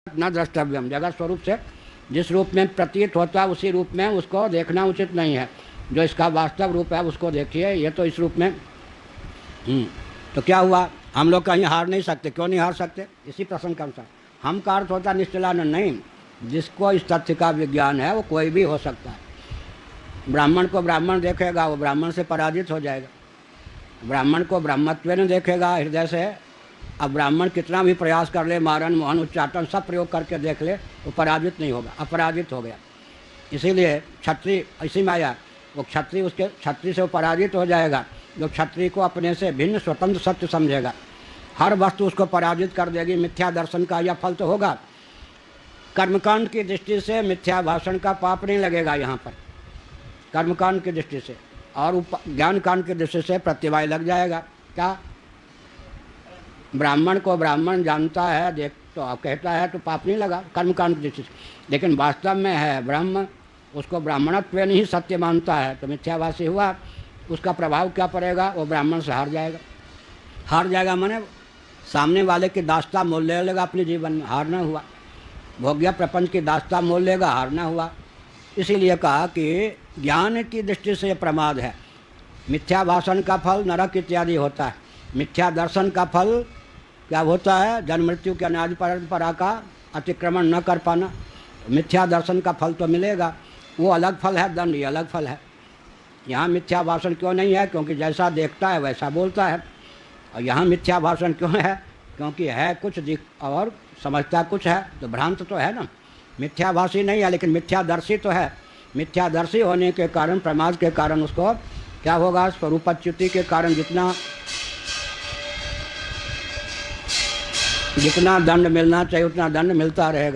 न द्रष्टव्यम, जगत स्वरूप से जिस रूप में प्रतीत होता है उसी रूप में उसको देखना उचित नहीं है। जो इसका वास्तव रूप है उसको देखिए, ये तो इस रूप में। तो क्या हुआ, हम लोग कहीं हार नहीं सकते। क्यों नहीं हार सकते? इसी प्रसंग के अनुसार। हम का अर्थ होता निश्चलानंद नहीं, जिसको इस तथ्य का विज्ञान है वो कोई भी हो सकता है। ब्राह्मण को ब्राह्मण देखेगा वो ब्राह्मण से पराजित हो जाएगा, ब्राह्मण को ब्रह्मत्व ने देखेगा हृदय से। अब ब्राह्मण कितना भी प्रयास कर ले, मारन मोहन उच्चाटन सब प्रयोग करके देख ले, वो पराजित नहीं होगा, अपराजित हो गया। इसीलिए क्षत्रिय ऐसी माया, वो क्षत्रिय उसके क्षत्रिय से वो पराजित हो जाएगा। जो क्षत्रिय को अपने से भिन्न स्वतंत्र सत्य समझेगा, हर वस्तु उसको पराजित कर देगी। मिथ्या दर्शन का यह फल तो होगा। कर्मकांड की दृष्टि से मिथ्या भाषण का पाप नहीं लगेगा यहाँ पर, कर्मकांड की दृष्टि से, और ज्ञान कांड की दृष्टि से प्रतिवाय लग जाएगा। क्या ब्राह्मण को ब्राह्मण जानता है, देख तो आप कहता है तो पाप नहीं लगा कर्मकांड की दृष्टि से, लेकिन वास्तव में है ब्रह्म, उसको ब्राह्मणत्व नहीं सत्य मानता है तो मिथ्याभाषी हुआ। उसका प्रभाव क्या पड़ेगा? वो ब्राह्मण से हार जाएगा। हार जाएगा माने सामने वाले की दास्ता मोल ले लेगा अपने जीवन में, हारना हुआ। भोग्य प्रपंच की दास्ता मोल लेगा, हारना हुआ। इसीलिए कहा कि ज्ञान की दृष्टि से प्रमाद है। मिथ्या भाषण का फल नरक इत्यादि होता है, मिथ्या दर्शन का फल क्या होता है? जन्म मृत्यु के अनादि परंपरा का अतिक्रमण न कर पाना। मिथ्या दर्शन का फल तो मिलेगा, वो अलग फल है, दंड ये अलग फल है। यहाँ मिथ्या भाषण क्यों नहीं है? क्योंकि जैसा देखता है वैसा बोलता है। और यहाँ मिथ्या भाषण क्यों है? क्योंकि है कुछ दिख और समझता कुछ है, तो भ्रांत तो है ना। मिथ्याभाषी नहीं है लेकिन मिथ्यादर्शी तो है। मिथ्यादर्शी होने के कारण, प्रमाद के कारण उसको क्या होगा? स्वरूपच्युति के कारण जितना दंड मिलना चाहिए उतना दंड मिलता रहेगा।